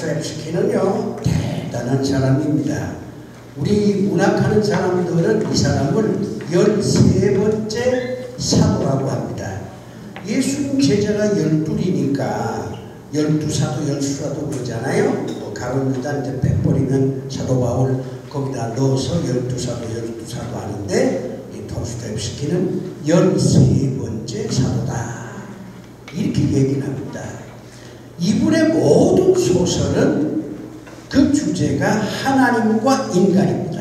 톨스토옙스키는요 대단한 사람입니다. 우리 문학하는 사람들은 이 사람을 13번째 사도라고 합니다. 예수님 제자가 12이니까 12사도 10사도 그러잖아요. 또 가룟 유다한테 빼버리면 사도 바울 거기다 넣어서 12사도 하는데 이 톨스토옙스키는 13번째 사도다 이렇게 얘기를 합니다. 이분의 모든 소설은 그 주제가 하나님과 인간입니다.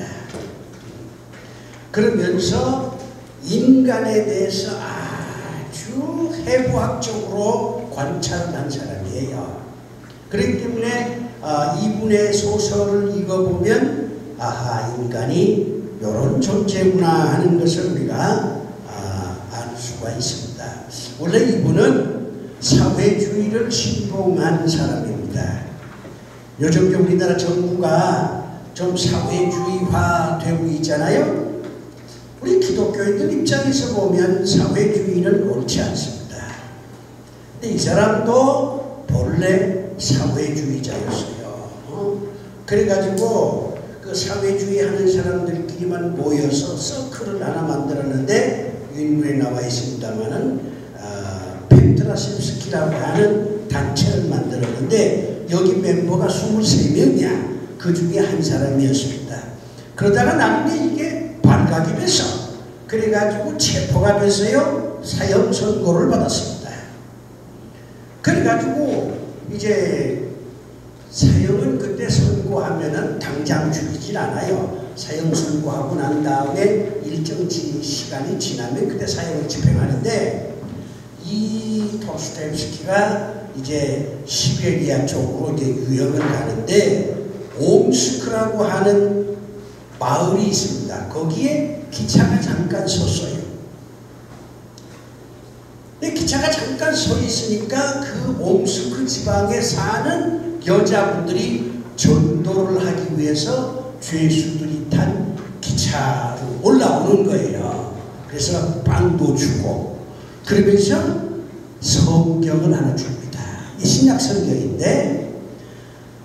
그러면서 인간에 대해서 아주 해부학적으로 관찰을 한 사람이에요. 그렇기 때문에 이분의 소설을 읽어보면 아하 인간이 이런 존재구나 하는 것을 우리가 알 수가 있습니다. 원래 이분은 사회주의를 신봉한 사람입니다. 요즘 우리나라 정부가 좀 사회주의화 되고 있잖아요. 우리 기독교인들 입장에서 보면 사회주의는 옳지 않습니다. 근데 이 사람도 본래 사회주의자였어요. 그래가지고 그 사회주의 하는 사람들끼리만 모여서 서클을 하나 만들었는데 인물에 나와 있습니다만은 페트라셴스키라고 하는 단체를 만들었는데 여기 멤버가 23명이야. 그 중에 한 사람이었습니다. 그러다가 나중에 이게 발각이 돼서 그래가지고 체포가 돼서요 사형 선고를 받았습니다. 그래가지고 이제 사형은 그때 선고하면은 당장 죽이질 않아요. 사형 선고하고 난 다음에 일정 시간이 지나면 그때 사형을 집행하는데 이 톨스토옙스키가 이제 시베리아 쪽으로 이제 유역을 가는데 옴스크라고 하는 마을이 있습니다. 거기에 기차가 잠깐 섰어요. 근데 기차가 잠깐 서 있으니까 그 옴스크 지방에 사는 여자분들이 전도를 하기 위해서 죄수들이 탄 기차로 올라오는 거예요. 그래서 빵도 주고 그러면서 성경을 하나 줍니다. 이 신약 성경인데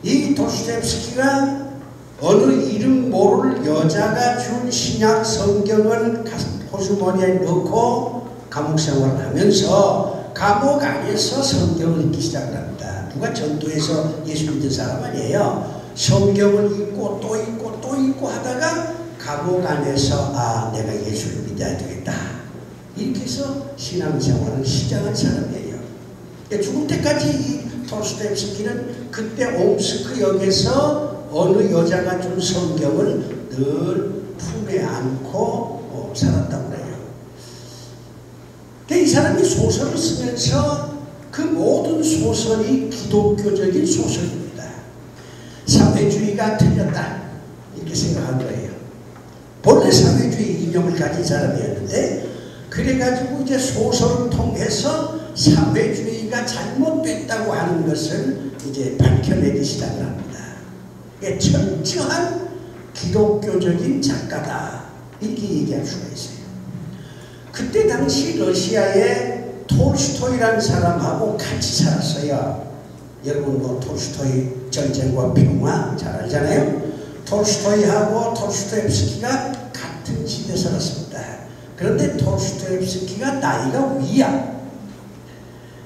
이 톨스토옙스키가 어느 이름 모를 여자가 준 신약 성경을 호주머니에 넣고 감옥 생활을 하면서 감옥 안에서 성경을 읽기 시작을 합니다. 누가 전도해서 예수 믿는 사람 아니에요. 성경을 읽고 또 읽고 또 읽고 하다가 감옥 안에서 내가 예수를 믿어야 되겠다. 이렇게 해서 신앙생활을 시작한 사람이에요. 죽을 때까지 이 톨스토옙스키는 그때 옴스크 역에서 어느 여자가 준 성경을 늘 품에 안고 살았다고 해요. 이 사람이 소설을 쓰면서 그 모든 소설이 기독교적인 소설입니다. 사회주의가 틀렸다 이렇게 생각한 거예요. 본래 사회주의 이념을 가진 사람이었는데 그래가지고 이제 소설을 통해서 사회주의가 잘못됐다고 하는 것을 이제 밝혀내기 시작을 합니다. 철저한 기독교적인 작가다 이렇게 얘기할 수가 있어요. 그때 당시 러시아에 톨스토이라는 사람하고 같이 살았어요. 여러분 뭐 톨스토이 전쟁과 평화 잘 알잖아요. 톨스토이하고 톨스토옙스키가 같은 집에 살았습니다. 그런데 톨스토옙스키가 나이가 위야.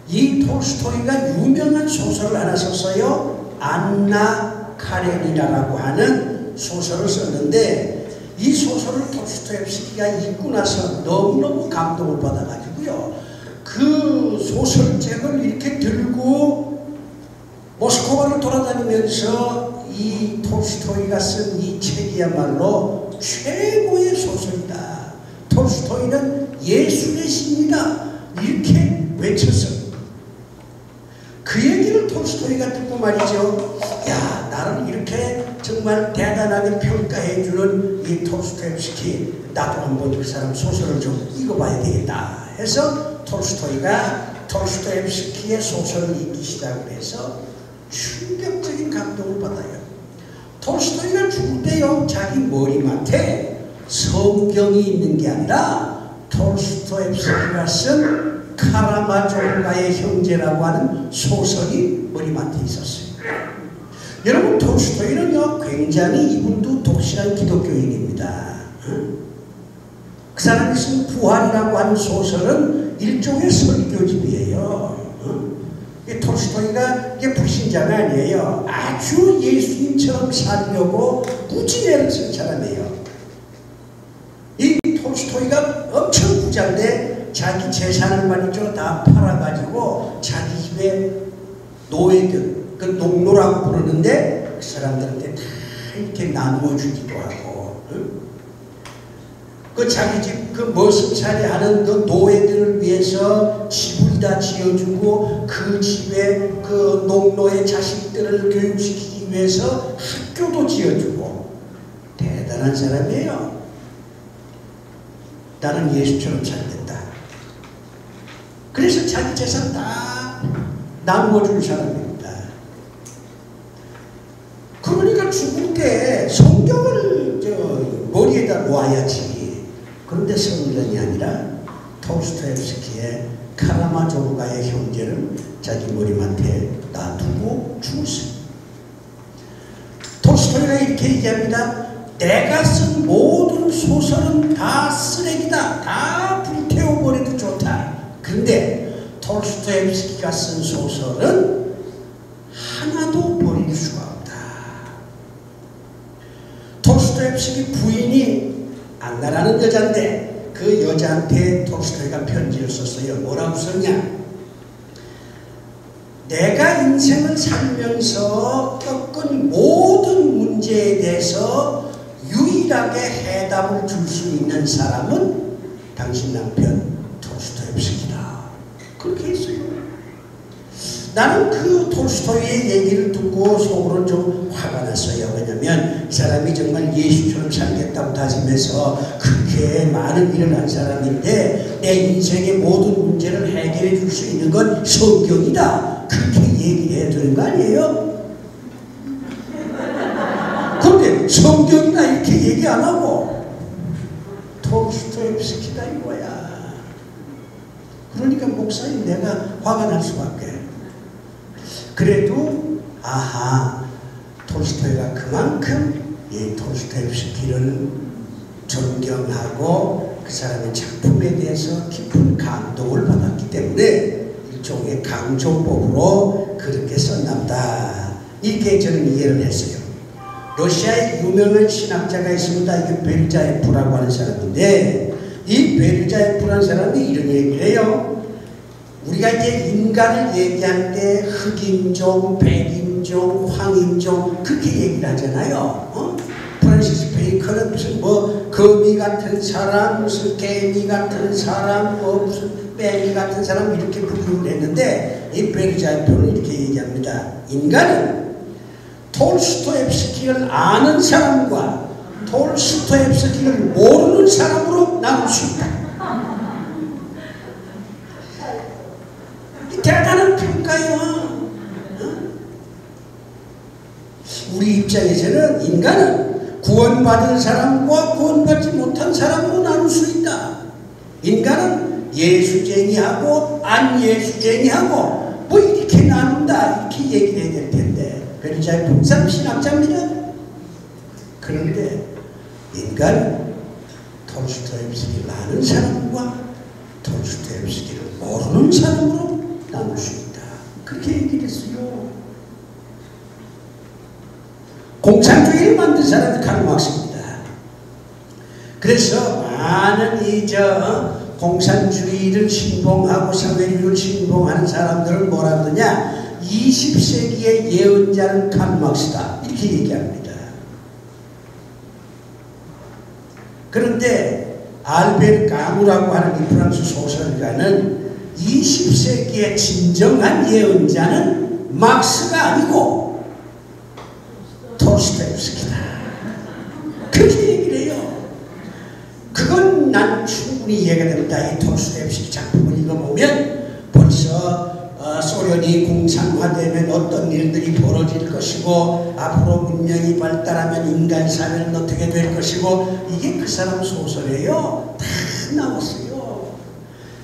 이 톨스토이가 유명한 소설을 하나 썼어요. 안나 카레니나라고 하는 소설을 썼는데 이 소설을 톨스토옙스키가 읽고 나서 너무너무 감동을 받아가지고요. 그 소설책을 이렇게 들고 모스크바를 돌아다니면서 이 톨스토이가 쓴 이 책이야말로 최고의 소설이다. 톨스토이는 예술의 신이다. 이렇게 외쳤어요. 그 얘기를 톨스토이가 듣고 말이죠. 야, 나를 이렇게 정말 대단하게 평가해주는 이 톨스토옙스키, 나도 한번 그 사람 소설을 좀 읽어봐야 되겠다 해서 톨스토이가 톨스토옙스키의 소설을 읽기 시작을 해서 충격적인 감동을 받아요. 톨스토이가 죽을 때요, 자기 머리맡에 성경이 있는 게 아니라 톨스토옙스키가 쓴 카라마조프가의 형제라고 하는 소설이 머리맡에 있었어요. 여러분 톨스토이는요 굉장히 이분도 독실한 기독교인입니다. 그 사람이 쓴 부활이라고 하는 소설은 일종의 설교집이에요. 톨스토이가 이게 불신자가 아니에요. 아주 예수님처럼 살려고 무지개를 쓴 사람이에요. 이 톨스토이가 엄청 부자인데 자기 재산을 말이죠 다 팔아가지고 자기 집에 노예들, 그 농노라고 부르는데 그 사람들한테 다 이렇게 나누어 주기도 하고, 그 자기 집 그 머슴살이 하는 그 노예들을 위해서 집을 다 지어주고 그 집에 그 농노의 자식들을 교육시키기 위해서 학교도 지어주고 대단한 사람이에요. 나는 예수처럼 살겠다. 그래서 자기 재산 다 나누어 준 사람입니다. 그러니까 죽을 때 성경을 머리에다 놓아야지. 그런데 성경이 아니라 톨스토옙스키의 카라마조르가의 형제를 자기 머리맡에 놔두고 죽었어요. 톨스토이가 이렇게 얘기합니다. 내가 쓴 모든 소설은 다 쓰레기다. 다 불태워버려도 좋다. 그런데 톨스토옙스키가 쓴 소설은 하나도 버릴 수가 없다. 톨스토옙스키 부인이 안나라는 여자인데 그 여자한테 톨스토이가 편지를 썼어요. 뭐라고 썼냐? 내가 인생을 살면서 겪은 모든 문제에 대해서 유일하게 해답을 줄 수 있는 사람은 당신 남편 톨스토옙스키다. 그렇게 했어요. 나는 그 톨스토이의 얘기를 듣고 속으로 좀 화가 났어요. 왜냐면 이 사람이 정말 예수처럼 살겠다고 다짐해서 그렇게 많은 일을 한 사람인데 내 인생의 모든 문제를 해결해 줄 수 있는 건 성경이다. 그렇게 얘기를 해야 되는 거 아니에요? 그런데 성경이나 이렇게 얘기 안 하고 톨스토옙스키다 이거야. 그러니까 목사님 내가 화가 날 수밖에. 그래도 아하 톨스토이가 그만큼 이 톨스토옙스키를 존경하고 그 사람의 작품에 대해서 깊은 감동을 받았기 때문에 일종의 강조법으로 그렇게 썼나보다. 이렇게 저는 이해를 했어요. 러시아의 유명한 신학자가 있습니다. 이게 베르자예프라고 하는 사람인데 이 베르자예프라는 사람이 이런 얘기를 해요. 우리가 이제 인간을 얘기할 때 흑인종, 백인종, 황인종 그렇게 얘기를 하잖아요. 프란시스 베이컨은 무슨 뭐 거미 같은 사람, 무슨 개미 같은 사람, 뭐 무슨 빼미 같은 사람 이렇게 분류를 했는데 이 베르자예프는 이렇게 얘기합니다. 인간은 톨스토옙스키를 아는 사람과 톨스토옙스키를 모르는 사람으로 나눌 수 있다. 대단한 평가예요. 우리 입장에서는 인간은 구원받은 사람과 구원받지 못한 사람으로 나눌 수 있다. 인간은 예수쟁이하고 안 예수쟁이하고 뭐 이렇게 나눈다 이렇게 얘기를 해야 될 텐데 베르자예프 분산 신학자입니다. 그런데 인간은 톨스토옙스키를 아는 사람과 톨스토옙스키를 모르는 사람으로 나눌 수 있다. 그렇게 얘기를 했어요. 공산주의를 만든 사람이 칼 막스입니다. 그래서 많은 공산주의를 신봉하고 사회주의를 신봉하는 사람들을 뭐라 그러냐? 20세기의 예언자는 칼 막스다. 이렇게 얘기합니다. 그런데 알베르 까무라고 하는 이 프랑스 소설가는 20세기의 진정한 예언자는 막스가 아니고 톨스토옙스키다. 그렇게 얘기를 해요. 그건 난 충분히 이해가 됩니다. 이 톨스토옙스키 작품을 읽어보면 벌써 소련이 공산화되면 어떤 일들이 벌어질 것이고 앞으로 문명이 발달하면 인간 사회는 어떻게 될 것이고 이게 그 사람 소설이에요. 다 나왔어요.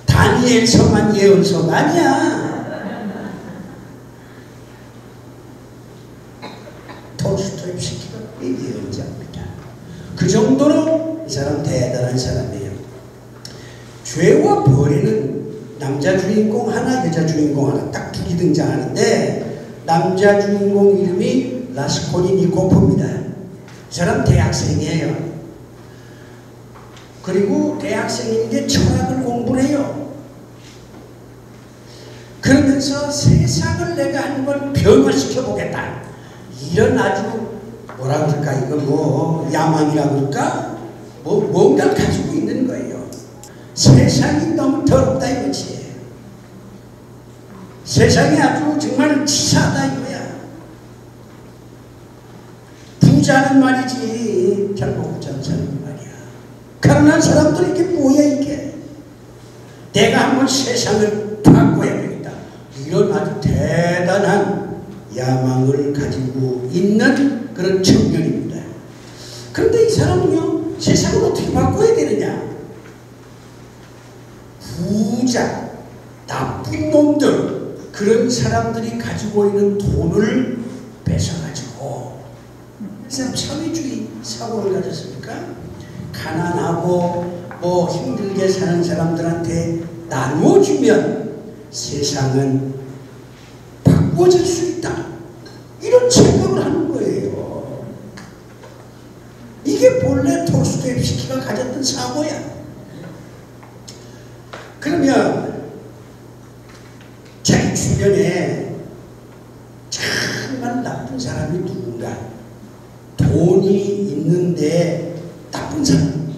다니엘서만 예언서가 아니야. 톨스토이프스키가 예언자입니다. 그 정도로 이 사람 대단한 사람이에요. 죄와 벌에는 남자 주인공 하나, 여자 주인공 하나 딱 둘이 등장하는데 남자 주인공 이름이 라스콜니코프입니다. 이 사람 대학생이에요. 그리고 대학생인데 철학을 공부를 해요. 그러면서 세상을 내가 한번 변화시켜 보겠다. 이런 아주 뭐라 그럴까, 이거 뭐 야망이라 그럴까, 뭔가를 가지고 있는 거예요. 세상이 너무 더럽다 이거지. 세상이 아주 정말 치사하다 이거야. 부자는 말이지 잘 먹고 자는 사람이 말이야. 가난한 사람들 이게 뭐야 이게. 내가 한번 세상을 바꿔야 되겠다. 이런 아주 대단한 야망을 가지고 있는 그런 청년입니다. 그런데 이 사람은요, 세상을 어떻게 바꿔야 되느냐. 부자, 나쁜 놈들, 그런 사람들이 가지고 있는 돈을 뺏어가지고, 이 사람 사회주의 사고를 가졌으니까 가난하고 뭐 힘들게 사는 사람들한테 나눠주면 세상은 바꿔질 수 있다. 이런 생각을 하는 거예요. 이게 본래 톨스토이프스키가 가졌던 사고야. 그러면 자기 주변에 정말 나쁜 사람이 누군가, 돈이 있는데 나쁜 사람,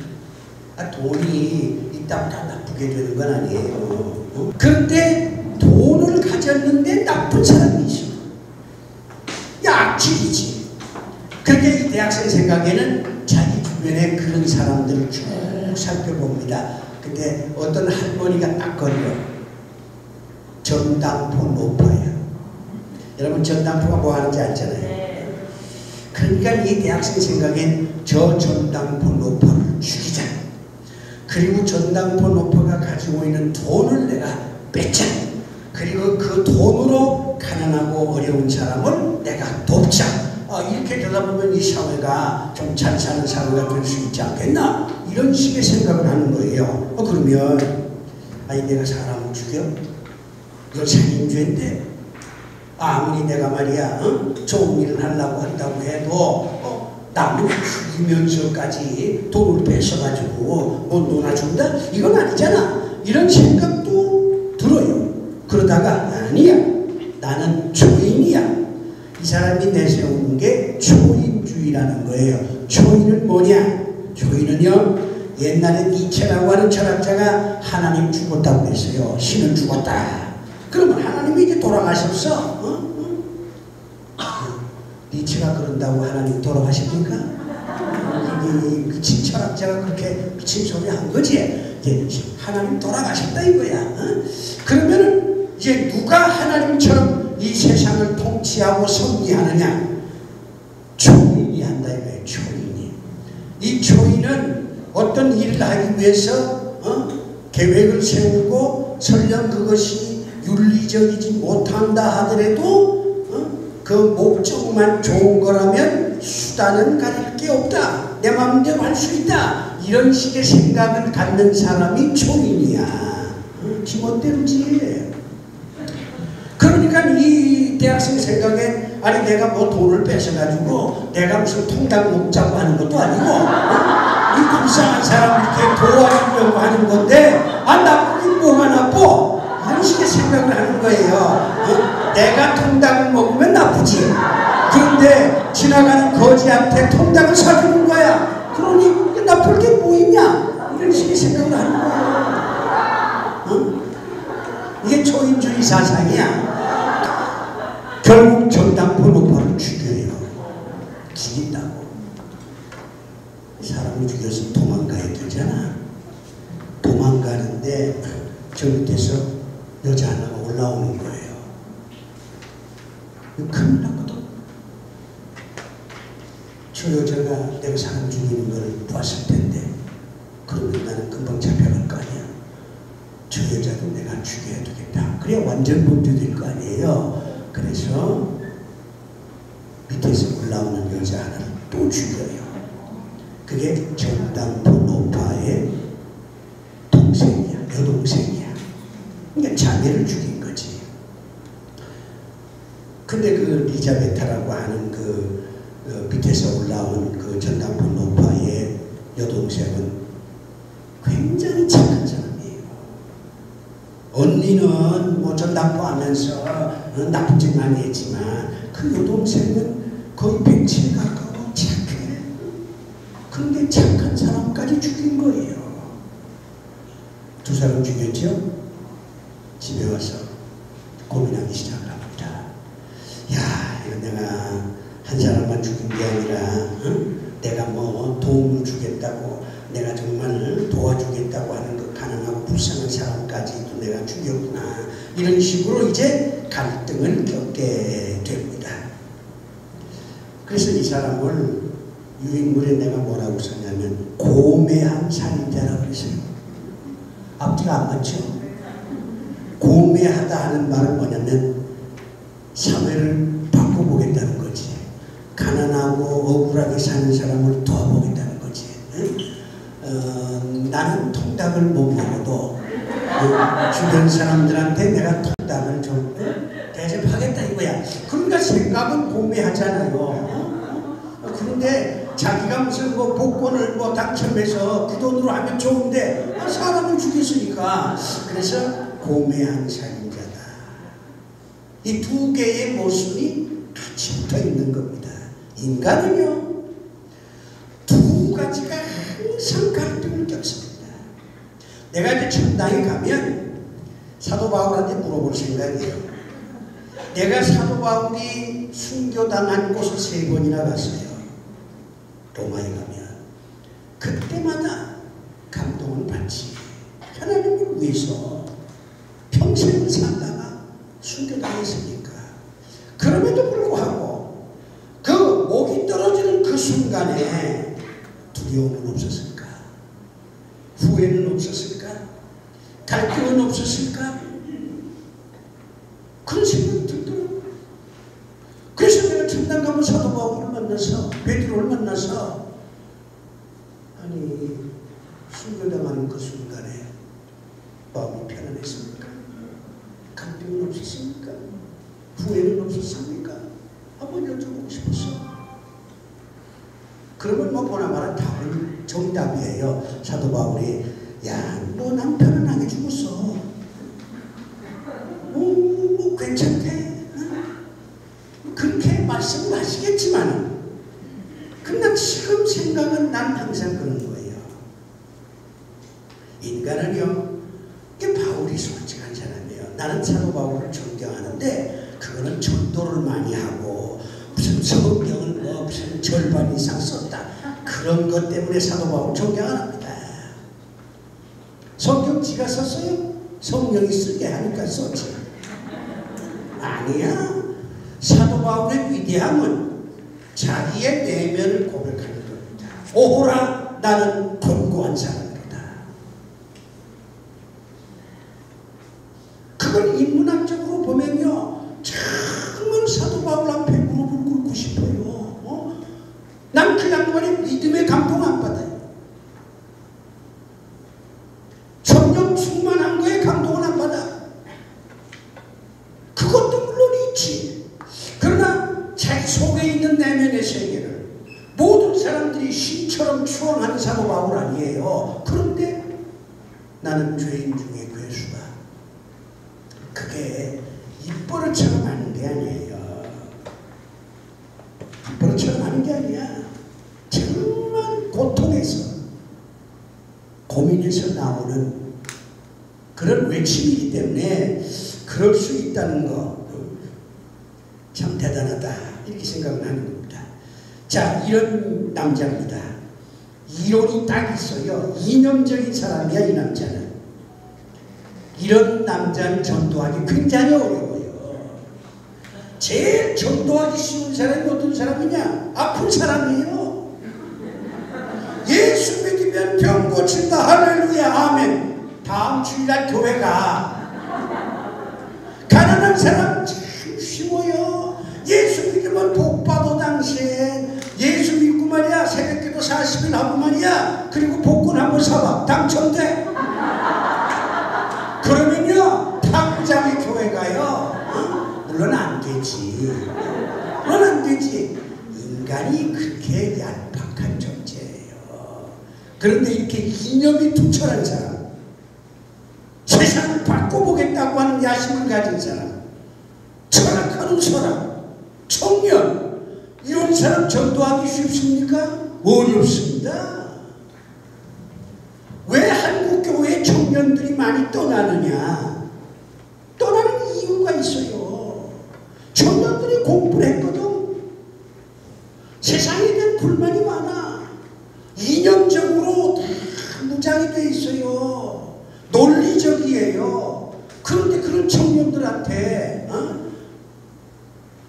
돈이 있다고 다 나쁘게 되는 건 아니에요. 그런데 돈을 가졌는데 나쁜 사람이 있어. 악질이지. 그런데 이 대학생 생각에는 자기 주변에 그런 사람들을 쭉 살펴봅니다. 근데 어떤 할머니가 딱 걸려. 전당포 높아요. 여러분 전당포가 뭐 하는지 알잖아요. 그러니까 이 대학생 생각엔 저 전당포 높아를 죽이자. 그리고 전당포 높아가 가지고 있는 돈을 내가 뺏자. 그리고 그 돈으로 가난하고 어려운 사람을 내가 돕자. 이렇게 되다 보면 이 사회가 좀 잘 사는 사회가 될 수 있지 않겠나? 이런 식의 생각을 하는 거예요. 그러면 아니 내가 사람을 죽여? 이거 살인죄인데 아무리 내가 말이야 좋은 일을 하려고 한다고 해도 남을 죽이면서까지 돈을 뺏어가지고 뭐 놀아준다? 이건 아니잖아. 이런 생각도 들어요. 그러다가 아니야, 나는 초인이야. 이 사람이 내세우는 게 초인주의라는 거예요. 초인은 뭐냐? 초인은요, 옛날에 니체라고 하는 철학자가 하나님 죽었다고 했어요. 신은 죽었다. 그러면 하나님이 이제 돌아가셨어. 니체가 그런다고 하나님 돌아가십니까? 이 미친 철학자가 그렇게 미친 소리 한 거지. 이제 하나님 돌아가셨다 이거야. 그러면은 이제 누가 하나님처럼 이 세상을 통치하고 섭리하느냐? 초인이 한다 이거예요. 초인이. 이 초인은 어떤 일을 하기 위해서 계획을 세우고 설령 그것이 윤리적이지 못한다 하더라도 그 목적만 좋은 거라면 수단은 가릴 게 없다. 내 마음대로 할 수 있다. 이런 식의 생각을 갖는 사람이 초인이야. 지멋대로지. 그러니까 이 대학생 생각에 아니 내가 뭐 돈을 뺏어가지고 내가 무슨 통닭 먹자고 하는 것도 아니고 이 불쌍한 사람 이렇게 도와주려고 하는 건데 나쁘긴 뭐가 나빠? 이런 식의 생각을 하는 거예요. 내가 통닭을 먹으면 나쁘지. 그런데 지나가는 거지한테 통닭을 사주는 거야. 그러니 나쁠 게 뭐 있냐? 이런 식의 생각을 하는 거예요. 이게 초인주의 사상이야. 결국 전당포 높아를 죽여요. 죽인다고. 사람을 죽여서 도망가야 되잖아. 도망가는데 저 밑에서 여자 하나가 올라오는 거예요. 큰일 났거든. 저 여자가 내가 사람 죽이는 걸 봤을 텐데 그러면 나는 금방 잡혀갈 거 아니야. 저 여자도 내가 죽여야 되겠다. 그래야 완전 범죄 될 거 아니에요. 그래서 밑에서 올라온 올라오는 여자 하나를 또 죽여요. 그게 전당포 노파의 동생이야, 여동생이야. 그러니까 자매를 죽인 거지. 근데 그 리자베타라고 하는 그 밑에서 올라온 그 전당포 노파의 여동생은 굉장히 착한 사람이에요. 언니는 뭐 전당포 하면서 나쁜 짓 많이 했지만 그 여동생은 거의 100칠 가까워 착해. 그런데 착한 사람까지 죽인 거예요. 두 사람 죽였죠? 집에 와서 고민하기 시작을 합니다. 야, 이거 내가 한 사람만 죽인 게 아니라 내가 뭐 도움을 주겠다고, 내가 정말 도와주겠다고 하는 그 가난하고 불쌍한 사람까지도 내가 죽였구나. 이런 식으로 이제 갈등을 겪게 됩니다. 그래서 이 사람을 유인물에 내가 뭐라고 썼냐면 고매한 살인자라고 그랬어요. 앞뒤가 안 맞죠? 고매하다 하는 말은 뭐냐면 사회를 바꿔보겠다는 거지. 가난하고 억울하게 사는 사람을 도와보겠다는 거지. 나는 통닭을 못 먹어도 주변 사람들한테 내가 통닭을 좀 대접하겠다 이거야. 그러니까 생각은 고매하잖아요. 그런데 자기가 무슨 뭐 복권을 뭐 당첨해서 그 돈으로 하면 좋은데 사람을 죽였으니까. 그래서 고매한 살인자다. 이 두 개의 모순이 같이 붙어 있는 겁니다. 인간은요, 두 가지가 항상 갈등을 겪습니다. 내가 이제 천당에 가면 사도 바울한테 물어볼 생각이에요. 내가 사도 바울이 순교당한 곳을 3번이나 갔어요. 로마에 가면 그때마다 감동을 받지. 하나님을 위해서 평생을 살다가 순교당했으니까. 그럼에도 불구하고 그 목이 떨어지는 그 순간에 두려움은 없었을까? 후회는 없었을까? 갈등은 없었을까? 그런 생각이 들더라고요. 그래서 내가 천당 가면 사도 바울을 만나서, 베드로를 만나서, 아니 순교당하는 그 순간에 마음이 편안했습니까? 갈등은 없었습니까? 후회는 없었습니까? 한번 여쭤보고 싶었어. 그러면 뭐 보나마나 답은 정답이에요. 사도 바울이 야, 뭐 난 편안하게 죽었어. 뭐 괜찮대. 그렇게 말씀을 하시겠지만 그냥 지금 생각은 난 항상 그런 거예요. 인간은요, 이게 바울이 솔직한 사람이에요. 나는 사도 바울을 존경하는데 그거는 전도를 많이 하고 무슨 성경을 뭐 무슨 절반 이상 썼다 그런 것 때문에 사도 바울 존경 안 합니다. 성경 지가 썼어요? 성령이 쓰게 하니까 썼지. 아니야. 사도 바울의 위대함은 자기의 내면을 고백하는 겁니다. 오호라, 나는 권고한 사람이다. 그걸 인문학적으로 보면요, 정말 사도 바울 앞에 무릎을 꿇고 싶어요. 난 그 양반의 믿음에 감동 안 받아요. 성령 충만한 거에 감동은 안 받아. 그것도 물론 있지. 그러나 자기 속에 있는 내면의 세계를 모든 사람들이 신처럼 추앙하는 사도 바울 아니에요. 그런데 나는 죄인 중에 괴수다. 그게 입버릇처럼 하는 게 아니에요. 입버릇처럼 하는 게 아니야. 정말 고통에서, 고민에서 나오는 그런 외침이기 때문에 그럴 수 있다는 거 참 대단하다 이렇게 생각을 하는 겁니다. 자, 이런 남자입니다. 이론이 딱 있어요. 이념적인 사람이야, 이 남자는. 이런 남자는 전도하기 굉장히 어려워요. 제일 전도하기 쉬운 사람이 어떤 사람이냐? 아픈 사람이에요. 예수 믿으면 병 고친다. 할렐루야, 아멘. 다음 주일날 교회 가. 가난한 사람 참 쉬워요. 예수 믿으면 복 받아. 당시에 짓을 하고 말이야. 그리고 복권 한번 사봐. 당첨돼. 그러면요 당장에 교회 가요. 물론 안 되지. 물론 안 되지. 인간이 그렇게 얄팍한 존재예요. 그런데 이렇게 이념이 투철한 사람, 세상을 바꿔보겠다고 하는 야심을 가진 사람, 철학하는 사람, 청년, 이런 사람 전도하기 쉽습니까? 어렵습니다. 왜 한국 교회 청년들이 많이 떠나느냐? 떠나는 이유가 있어요. 청년들이 공부를 했거든. 세상에 대한 불만이 많아. 이념적으로 다 무장이 돼 있어요. 논리적이에요. 그런데 그런 청년들한테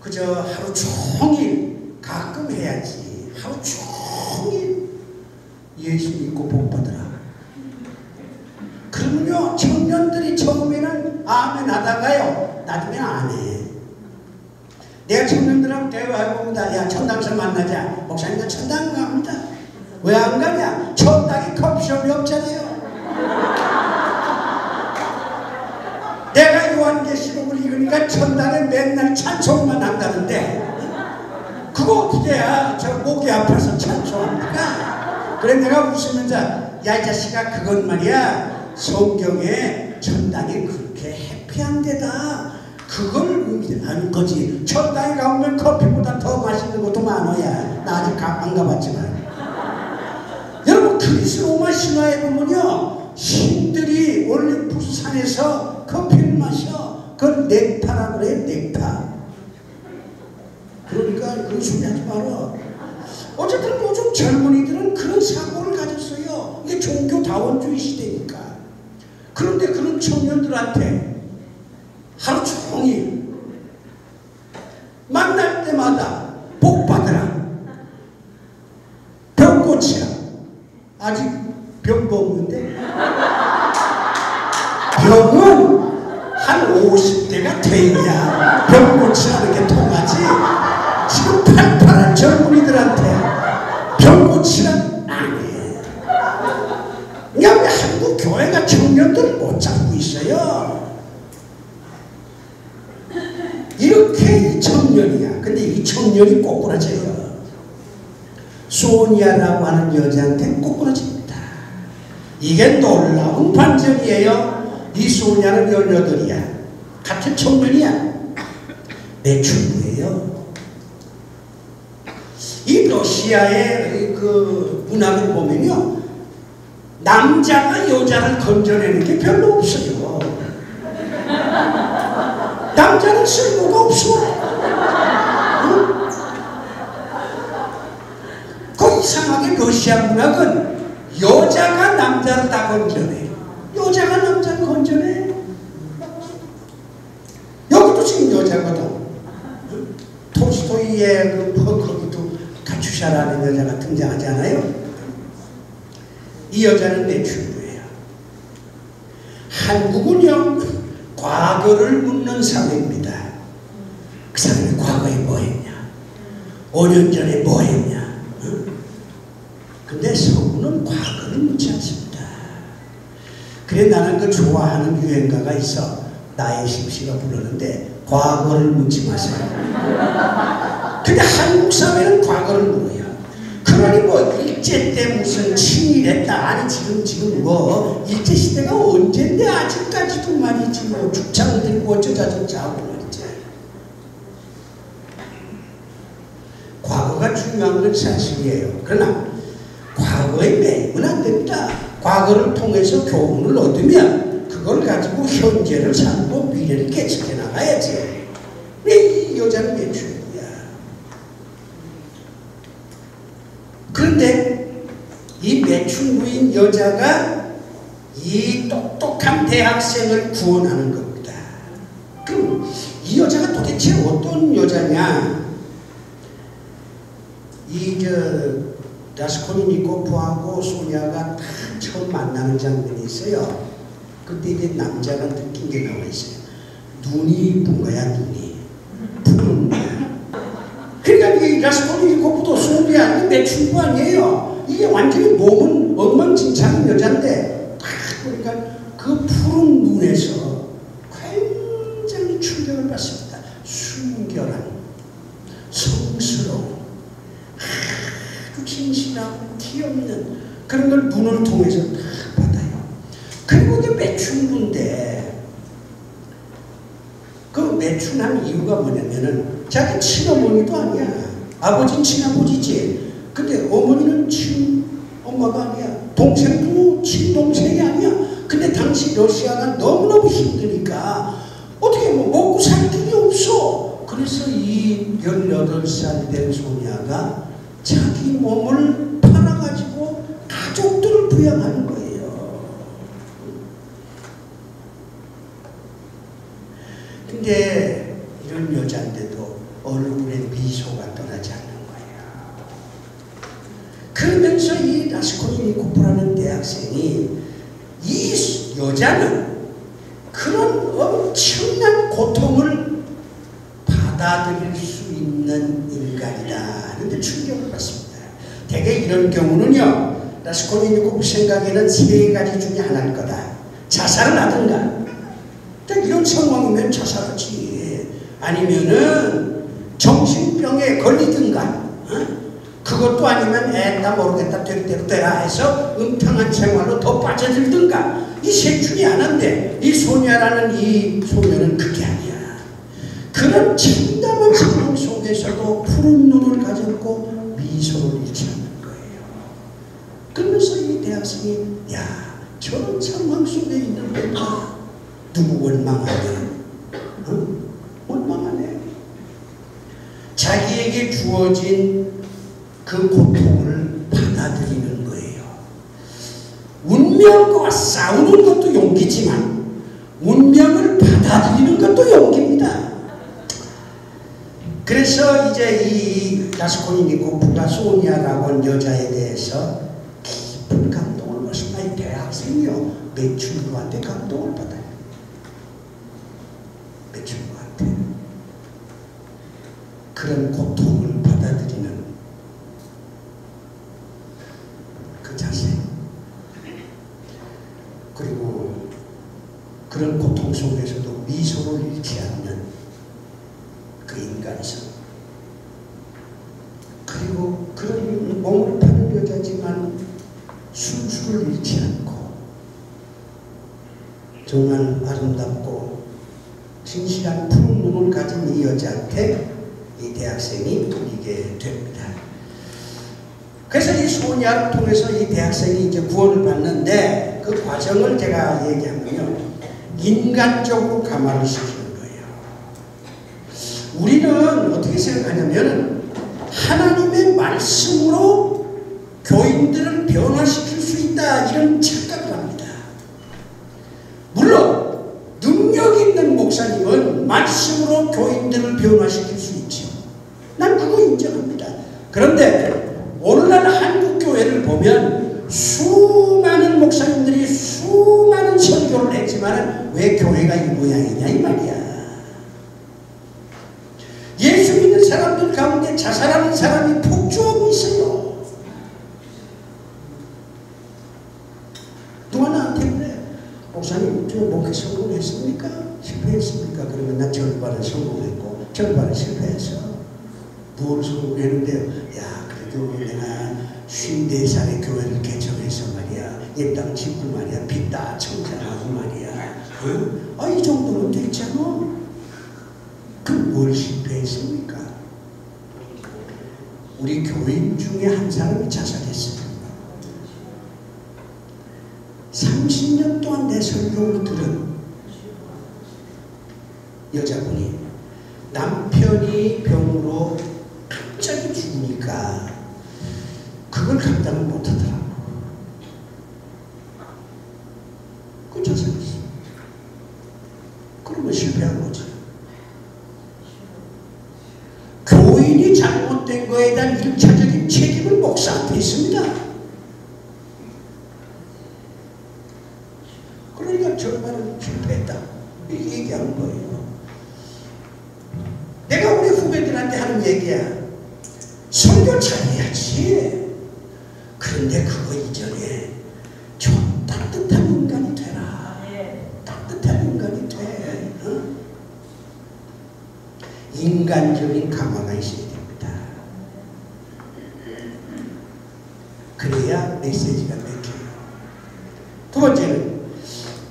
그저 하루 종일 가끔 해야지. 하루 종일 예수 믿고 복 받으라. 그러면요 청년들이 처음에는 아멘 하다가요 나중에 안 해. 내가 청년들하고 대화해봅니다. 야 천당에서 만나자. 목사님도 천당 갑니다. 왜 안 가냐? 천당에 커피숍이 없잖아요. 내가 요한계시록을 읽으니까 천당에 맨날 찬송만 한다는데 그거 어떻게 해야 저 목이 아파서 찬송합니까? 그래 내가 웃으면서 야 이 자식아 그건 말이야 성경에 천당이 그렇게 해피한 데다. 그걸 의미하는 거지. 천당에 가보면 커피보다 더 맛있는 것도 많아야. 나 아직 안 가봤지만. 여러분 그리스로마 신화에 보면요 신들이 올림푸스 산에서 커피를 마셔. 그걸 넥타라고 그래요. 넥타. 그러니까 그런 소리 하지 마라. 어쨌든 요즘 젊은이들은 그런 사고를 가졌어요. 이게 종교다원주의 시대니까. 그런데 그런 청년들한테 하루 종일 만날 때마다 복 받으라. 병 고치라. 아직 병도 없는데 병은 한 50대가 돼야 병 고치라는 게 통하지. 지금 팔팔한 젊은이들한테 병 고치란 안 해. 그냥 왜 한국 교회가 청년들을 못 잡고 있어요? 이렇게 이 청년이야. 근데 이 청년이 꼬꾸라져요. 소니아라고 하는 여자한테 꼬꾸라집니다. 이게 놀라운 반전이에요. 이 소니아는 18이야. 같은 청년이야. 내 친구예요. 이 러시아의 그 문학을 보면요 남자가 여자를 건져내는 게 별로 없어요. 남자는 쓸모가 없어. 응? 그 이상하게 러시아 문학은 여자가 남자를 다 건져내. 여자가 남자를 건져내. 여기도 지금 여자거든. 응? 톨스토이의 거기도 카츄샤라는 여자가 등장하지 않아요? 이 여자는 내 친구예요. 한국은요 과거를 묻는 사회입니다. 그 사람이 과거에 뭐 했냐? 5년 전에 뭐 했냐? 근데 서구는 과거를 묻지 않습니다. 그래 나는 그 좋아하는 유행가가 있어. 나혜심 씨가 부르는데 과거를 묻지 마세요. 근데 한국 사회는 과거를 물어요. 그러니 뭐 일제 때 무슨 친일했다. 아니 지금 뭐 일제시대가 언젠데 아직까지도 말이지 뭐 죽창을 들고 어쩌자저쩌 하고 말이지. 과거가 중요한 건 사실이에요. 그러나 과거에 매이면 안 됩니다. 과거를 통해서 교훈을 얻으면 그걸 가지고 현재를 살고 미래를 개척해 나가야지. 이 여자는 내 친구야. 그런데 이 매춘부인 여자가 이 똑똑한 대학생을 구원하는 겁니다. 그럼 이 여자가 도대체 어떤 여자냐? 이 라스콜니코프하고 소냐가 다 처음 만나는 장면이 있어요. 그때 이제 남자가 느낀 게 나와 있어요. 눈이 이쁜 거야, 눈이. 푸른. 그러니까 이 라스콜니코프도 소냐 매춘부 아니에요. 이게 완전히 몸은 엉망진창인 여잔데 딱 보니까 그 푸른 눈에서 굉장히 충격을 받습니다. 순결한, 성스러운, 아주 진실하고 티없는 그런 걸 눈을 통해서 다 받아요. 그리고 이게 매춘부인데 그 매춘한 이유가 뭐냐면은 자기 친어머니도 아니야. 아버지는 친아버지지. 근데 어머니는 친엄마가 아니야. 동생도 친동생이 아니야. 근데 당시 러시아가 너무너무 힘드니까 어떻게 뭐 먹고 살 길이 없어. 그래서 이 18살 된 소녀가 자기 몸을 팔아가지고 가족들을 부양하는 거예요. 근데 이런 여자인데도 얼굴에 미소가 떠나지 않는 거예요. 그러면서 이 라스콜니코프라는 대학생이 이 여자는 그런 엄청난 고통을 받아들일 수 있는 인간이다 하는데 충격을 받습니다. 대개 이런 경우는요, 라스콜니코프 생각에는 세 가지 중에 하나일 거다. 자살을 하든가, 이런 상황이면 자살하지. 아니면은 정신병에 걸리든가, 그것도 아니면 애다 모르겠다 될 대로 되라 해서 음탕한 생활로 더 빠져들든가. 이 셋 중에 하나인데 이 소녀라는 이 소녀는 그게 아니야. 그런 참담한 상황 속에서도 푸른 눈을 가졌고 미소를 잃지 않는 거예요. 그러면서 이 대학생이 야, 저런 상황 속에 있는 내가 누구 원망하네? 원망하네. 자기에게 주어진 그 고통을 받아들이는 거예요. 운명과 싸우는 것도 용기지만 운명을 받아들이는 것도 용기입니다. 그래서 이제 이 라스콜니코프가 소니아라고 하는 여자에 대해서 깊은 감동을 받습니다. 이 대학생이요, 매춘부한테 감동을 받아요. 매춘부한테 그런 고통을 받아들이는 그 자세, 그리고 그런 고통 속에서도 미소를 잃지 않는 그 인간성, 그리고 그런 몸을 파는 여자지만 순수를 잃지 않고 정말 아름답고 진실한 푸른 눈을 가진 이 여자한테 이 대학생이 돌리게 됩니다. 그래서 이 소녀를 통해서 이 대학생이 이제 구원을 받는데 그 과정을 제가 얘기하면요, 인간적으로 감화를 시키는 거예요. 우리는 어떻게 생각하냐면 하나님의 말씀으로 교인들을 변화시킬 수 있다 이런 착각을 합니다. 물론 능력 있는 목사님은 말씀으로 교인들을 변화시킬 수 있죠. 난 그거 인정합니다. 그런데 오늘날 한국 교회를 보면 수많은 목사님들이 수많은 설교를 했지만 왜 교회가 이 모양이냐 이 말이야. 예수 믿는 사람들 가운데 자살하는 사람이 폭주하고 있어요. 누가 나한테 그래, 목사님 저 목회 성공했습니까? 실패했습니까? 그러면 난 절반은 성공했고 절반은 실패했어. 뭘 성공했는데요? 야, 그래도 내가 54살에 교회를 개척해서 말이야, 이 땅 짓고 말이야, 빚 다 청산하고 말이야, 이 정도면 됐잖아. 그 뭘 실패했습니까? 우리 교인 중에 한 사람이 자살했습니다. 30년 동안 내 설교를 들은 여자분이 남편이 병으로 갑자기 죽으니까 그걸 감당을 못하더라고. 그 자살했어. 그러면 실패한 거지. 교인이 잘못된 거에 대한 1차적인 책임은 목사한테 있습니다. 그러니까 절반은 실패했다 이렇게 얘기하는 거예요. 내가 우리 후배들한테 하는 얘기야. 설교 잘해야지. 그런데 그거 이전에 좀 따뜻한 인간이 되라. 따뜻한 인간이 돼. 어? 인간적인 강화가 있어야 됩니다. 그래야 메시지가 맥혀요. 두 번째는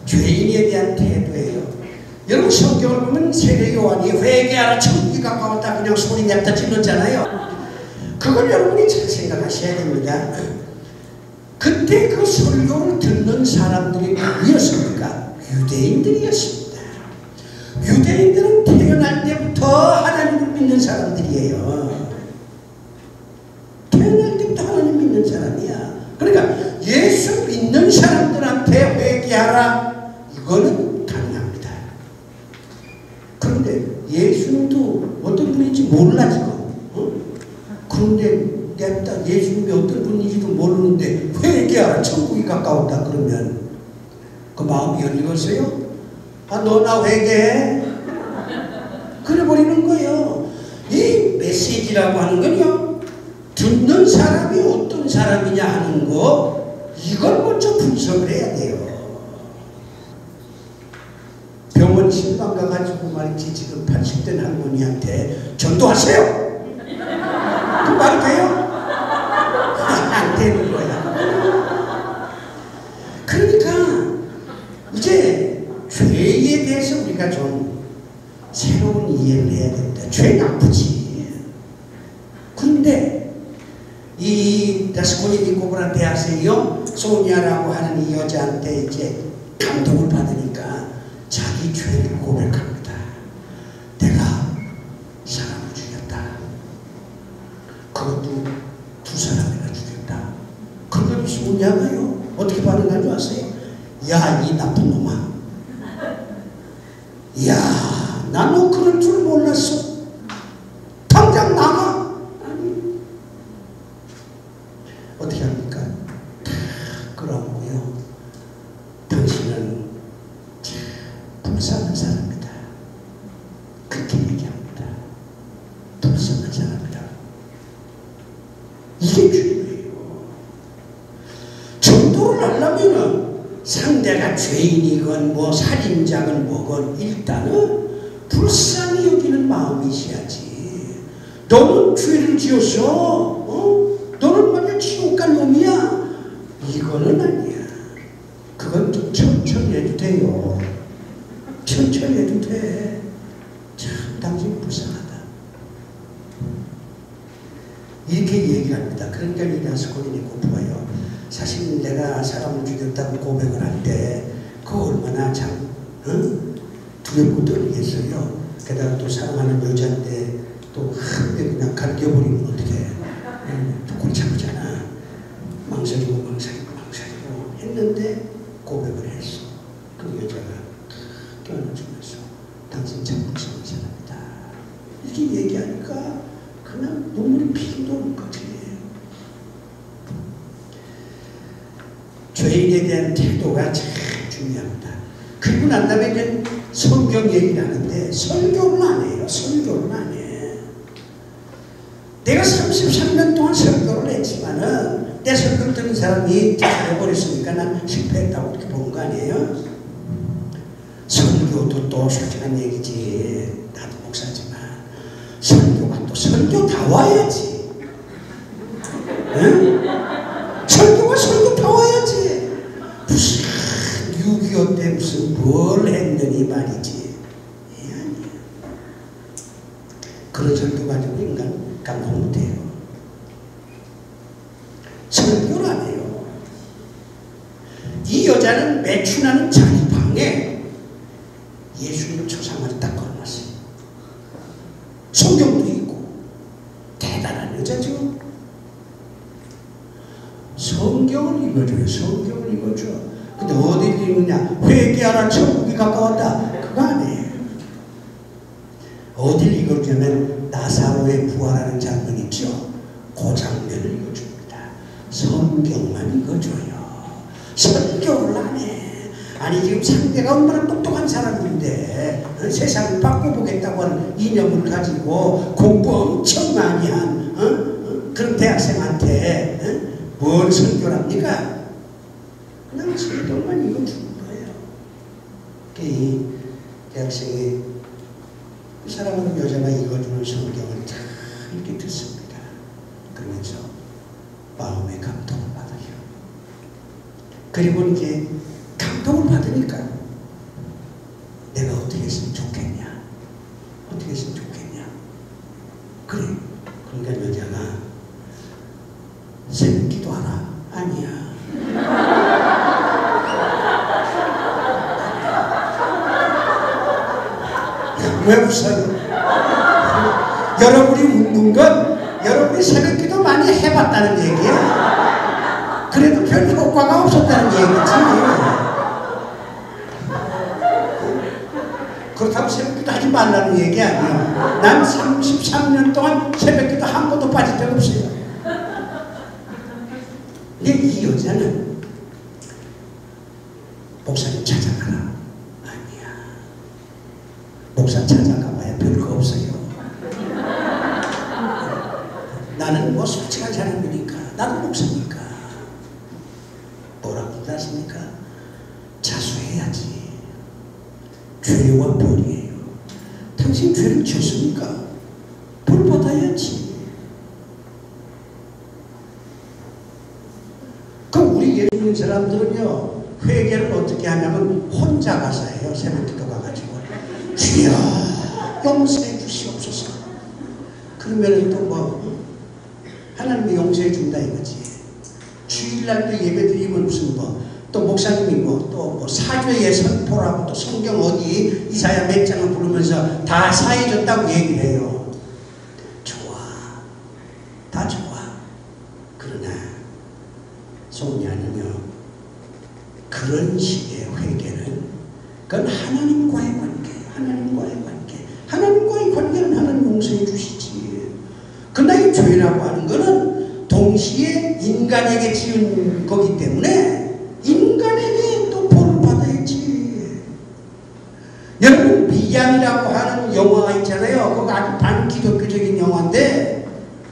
죄인에 대한 태도예요. 여러분 성경을 보면 세례 요한이 회개하라 천국이 가까웠다 그냥 소리 냅다 질렀잖아요. 그걸 여러분이 잘 생각하셔야 됩니다. 그때 그 설교를 듣는 사람들이 누구였습니까? 유대인들이었습니다. 유대인들은 태어날 때부터 하나님을 믿는 사람들이에요. 태어날 때부터 하나님 믿는 사람이야. 그러니까 예수 믿는 사람들한테 회개하라 이거는 가능합니다. 그런데 예수는 또 어떤 분인지 몰라 지금. 그런데 내가 예수님이 어떤 분인지도 모르는데 회개하라 천국이 가까웠다 그러면 그 마음이 열리겠어요? 아, 너 나 회개해? 그래버리는 거예요. 이 메시지라고 하는 건요, 듣는 사람이 어떤 사람이냐 하는 거, 이걸 먼저 분석을 해야 돼요. 병원 신방 가가지고 말이지 지금 80된 할머니한테 전도하세요. 그 말이 돼요? 안 되는 거야. 그러니까 이제 죄에 대해서 우리가 좀 새로운 이해를 해야 됩니다. 죄 나쁘지. 그런데 이 라스콜리니코브라 대학생이요 소니아라고 하는 이 여자한테 이제 감동을 받으니까 자기 죄를 고백합니다. 내가 사람을 죽였다. 그것도 두 사람이나 죽였다. 그러더니 소니아가요 어떻게 반응한 줄 아세요? 야, 이 나쁜 놈아. 야, 나 너 그럴 줄 몰랐어. 당장 나가. 아니, 어떻게 합니까? 그러고요. 당신은 참 불쌍한 사람이다. 그렇게 얘기합니다. 불쌍한 사람이다. 이게 죄예요. 전도를 하려면은 상대가 죄인이건 뭐 살인자건 뭐건 일단은 불쌍히 여기는 마음이 있어야지. 너는 죄를 지었어. 너는 만약 지옥 갈 놈이야. 이거는 아니야. 그건 좀 천천히 해도 돼요. 천천히 해도 돼. 참 당신 불쌍하다. 이렇게 얘기합니다. 그러니까 이 라스콜리니코프가요. 사실 내가 사람을 죽였다고 고백을 할 때 그거 얼마나 참 두렵고 떨리겠어요. 게다가 또 사랑하는 여자인데 또 한 대 그냥 갈겨버리면 어떡해. 또 골치 아프잖아. 망설이고 했는데 고백을 했어. 그 여자가 껴안아주면서 당신 참 불쌍한 사람이다. 이렇게 얘기하니까 그냥 눈물이 핑 도는 거지. 죄인에 대한 태도가 참 중요합니다. 그리고 난 다음에 이제 성경 얘기를 하는데 설교를 안 해요. 설교를 안 해. 내가 33년 동안 설교를 했지만은 내 설교를 듣는 사람이 잘해버렸으니까 난 실패했다고 이렇게 본 거 아니에요? 설교도 또 솔직한 얘기지. 나도 목사지만 설교가 또 설교 다 와야지. 응? 설교가 설교 다 와야지. 무슨 6.25 때 무슨 뭘 했느니 말이지. 아니야. 그런 설교 가지고 인간 감동 못해요. 설교를 안 해요. 이 여자는 매춘하는 자기 방에 예수님 초상화를 딱 걸어놨어요. 성경도 있고 대단한 여자죠. 성경을 읽어줘요. 성경을 읽어줘. 근데 어디를 읽느냐? 회개하라 천국이 가까웠다. 그거 아니에요. 어디를 읽어주냐면 나사로의 부활하는 장면 있죠? 그 장면을 읽어줍니다. 성경만 읽어줘요. 설교를 안 해. 아니 지금 상대가 얼마나 똑똑한 사람인데 세상을 바꿔보겠다고 하는 이념을 가지고 공부 엄청 많이 한 그런 대학생한테 뭘 설교를 합니까? 그냥 설교만 읽어주는 거예요. 이 대학생이 그 사랑하는 여자가 읽어주는 성경을 다 이렇게 듣습니다. 그러면서 마음의 감동을 받아요. 그리고 이제 감동을 받으니까 내가 어떻게 했으면 좋겠냐? 어떻게 했으면 좋겠냐? 그래. 그러니까 여자가 새벽 기도하라. 아니야. 왜 웃어요? 여러분이 웃는 건 여러분이 새벽 기도 많이 해봤다는 얘기야. 그래도 별 효과가 없었다는 얘기지. 그렇다고 새벽 기도 하지 말라는 얘기 아니야. 난 33년 동안 새벽 기도 한 번도 빠진 적 없어요. 근데 이 여자는 목사님 찾아가라. 목사 찾아가봐야 별거 없어요. 나는 뭐 솔직한 사람이니까, 나는 목사니까. 뭐라고 하십니까? 자수해야지. 죄와 벌이에요. 당신 죄를 지었으니까 벌 받아야지. 그럼 우리 예수 믿는 사람들은요, 회개를 어떻게 하냐면 혼자 가서 해요. 새벽 기도 가가지고. 주여 용서해 주시옵소서. 그러면 또 뭐 하나님이 용서해 준다 이거지. 주일날도 예배 드리면 무슨 뭐 또 목사님이 뭐 또 뭐 사죄의 선포라고 또 성경 어디 이사야 몇 장을 부르면서 다 사해졌다고 얘기를 해요. 좋아, 다 좋아. 그러나 속이 아니며 그런 식의 회개는 그건 하나님과의 관계. 하나님과의 관계. 하나님과의 관계는 하나님 용서해 주시지. 그러나 이 죄라고 하는 것은 동시에 인간에게 지은 거기 때문에 인간에게 또 벌을 받아야지. 여러분 미양이라고 하는 영화가 있잖아요. 그거 아주 반기독교적인 영화인데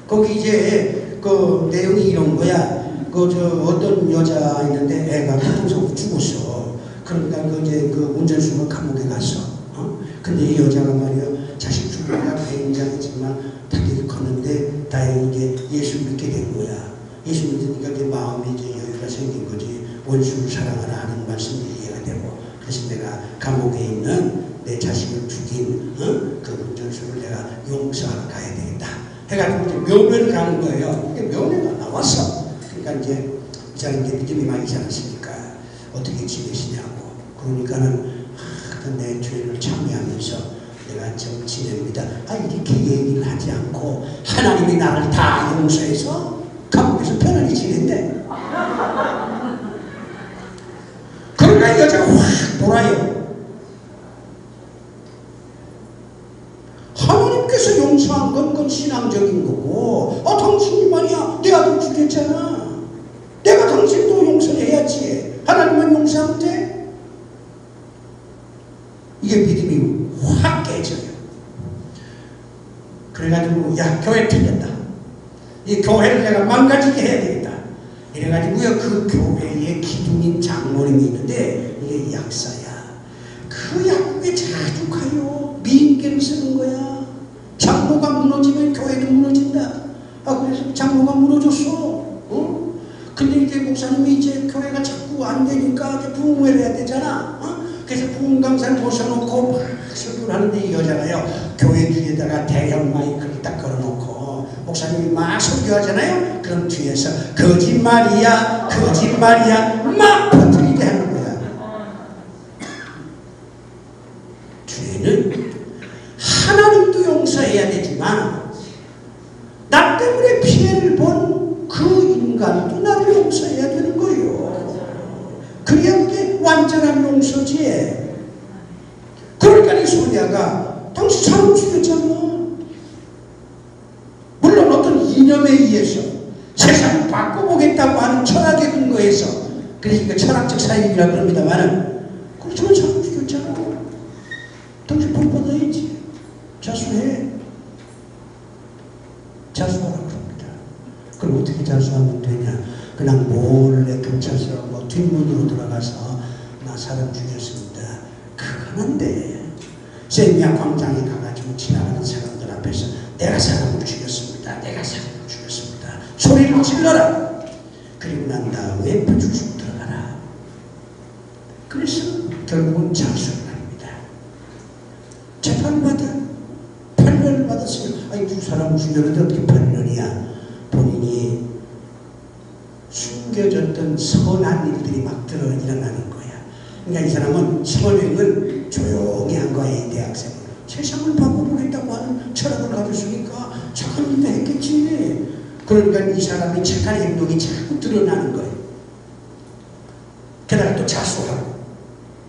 거기 이제 그 내용이 이런 거야. 그 저 어떤 여자 있는데 애가 교통사고 죽었어. 그러니까 그 이제 그 운전수가 감옥에 갔어. 근데 이 여자가 말이야 자식 죽으니까 굉장했지만 타격이 컸는데 다행히 이제 예수 믿게 된 거야. 예수 믿으니까 이제 마음이 이제 여유가 생긴 거지. 원수를 사랑하라 하는 말씀이 이해가 되고, 그래서 내가 감옥에 있는 내 자식을 죽인 그 운전수를 내가 용서하러 가야 되겠다 해가지고 이제 면회를 가는 거예요. 근데 면회가 나왔어. 그러니까 이제 이 사람 이제 믿음이 많이 자랐으니까 어떻게 지내시냐고. 그러니까는 내 죄를 참여하면서 내가 좀 지냅니다. 이렇게 얘기를 하지 않고 하나님이 나를 다 용서해서 감옥에서 편안히 지낸대. 그러니까 여자가 확 돌아요. 하나님께서 용서한 건 그건 신앙적인 거고, 당신이 말이야 내 아들 죽였잖아. 내가 당신도 용서를 해야지. 하나님만 용서하면 돼? 이게 믿음이 확 깨져요. 그래가지고 야 교회 틀렸다. 이 교회를 내가 망가지게 해야 되겠다. 이래가지고요 그 교회에 기둥인 장로님이 있는데 이게 약사야. 그 약국에 자주 가요. 미인계를 쓰는 거야. 장로가 무너지면 교회도 무너진다. 그래서 장로가 무너졌어. 근데 이제 목사님이 이제 교회가 자꾸 안 되니까 이제 부흥회를 해야 되잖아. 그래서 부흥 강사를 모셔놓고 막 설교를 하는데 이 여자가요 교회 뒤에다가 대형 마이크를 딱 걸어놓고 목사님이 막 설교하잖아요. 그럼 뒤에서 거짓말이야 거짓말이야 막 퍼뜨리게 하는 거야. 죄는 하나님도 용서해야 되지만 나 때문에 피해를 본 그 인간도 나를 용서해야 되는 거예요. 그래야 그게 완전한 용서지. 그러니까 이 소리아가 당신 사람 죽였잖아. 물론 어떤 이념에 의해서 세상을 바꿔보겠다고 하는 철학의 근거에서, 그러니까 철학적 사유이라 그럽니다만은 그렇지만 사람 죽였잖아. 당신 복 받아야지. 자수해. 자수하라고 그럽니다. 되냐. 그냥 몰래 경찰서 뭐 뒷문으로 들어가서 나 사람 죽였습니다. 그건 안 돼. 세미야 광장에 가가지고 지나가는 사람들 앞에서 내가 사람을 죽였습니다. 내가 사람을 죽였습니다. 소리를 질러라. 그리고 난 다음에 파출소 들어가라. 그래서 결국은 자수를 합니다. 재판을 받아 8년을 받았어요. 아니 두 사람을 죽였는데 어떻게 8년이야. 본인이 숨겨졌던 선한 일들이 막 일어나는 거야. 그러니까 이 사람은 선행을 조용히 한 거야. 이 대학생은 세상을 바꿔보겠다고 하는 철학을 가졌으니까 착한 일도 했겠지. 그러니까 이 사람이 착한 행동이 자꾸 드러나는 거예요. 게다가 또 자수하고.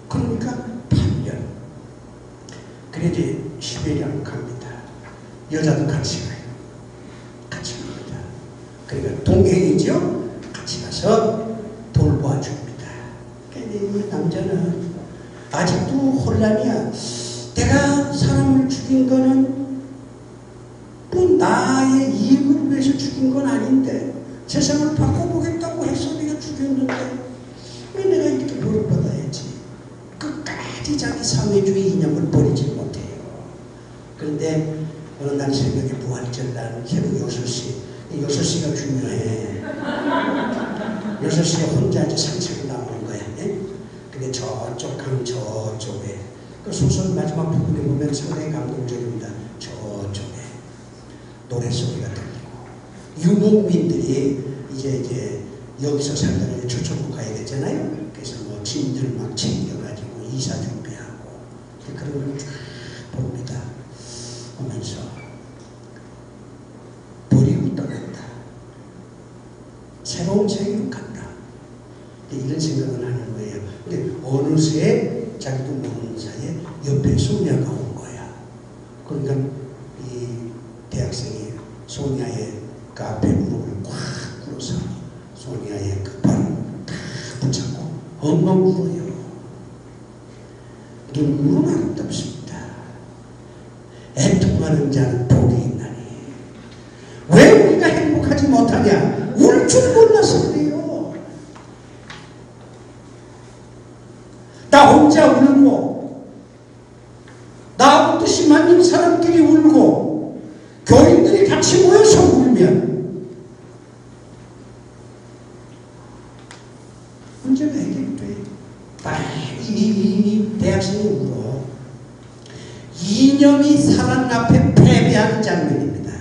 그러니까 8년. 그래 이제 시베리아로 갑니다. 여자도 같이 가요. 같이 갑니다. 그러니까 동행이죠. 같이 가서 돌보아줍니다. 근데 이 남자는 아직도 혼란이야. 내가 사람을 죽인 거는 뭐 나의 이익을 위해서 죽인 건 아닌데 세상을 바꿔보겠다고 해서 내가 죽였는데 왜 내가 이렇게 벌을 받아야지. 끝까지 자기 사회주의 이념을 버리지 못해요. 그런데 어느 날 새벽에 부활절날 새벽 6시 6시가 중요해. 6시에 혼자 이제 산책을 나오는 거야. 예? 근데 저쪽 강 저쪽에 그 소설 마지막 부분에 보면 상당히 감동적입니다. 저쪽에 노래소리가 들리고 유목민들이 이제 여기서 살다가 이제 저쪽으로 가야 되잖아요. 그래서 뭐 짐들 막 챙겨가지고 이사 준비하고 그런 걸 쭉 봅니다. 보면서 버리고 떠난다. 새로운 세계로 간다. 이런 생각을 하는 거예요. 근데 어느새 자기도 모르는 사이에 옆에 소녀가 온 거야. 그러니까 이 대학생이 소녀의 그 앞에 무릎을 꽉 꿇어서 소녀의 그 발을 딱 붙잡고 엉엉 울어요. 눈물은 아름답습니다. 애통하는 자는 복이 있나니. 왜 우리가 행복하지 못하냐? 울 줄 몰라서 그래요. 나 혼자 울고 나하고 뜻이 맞는 사람끼리 울고 교인들이 같이 모여서 울면 문제가 해결돼. 이 대학생이 울어. 이념이 사랑 앞에 패배하는 장면입니다.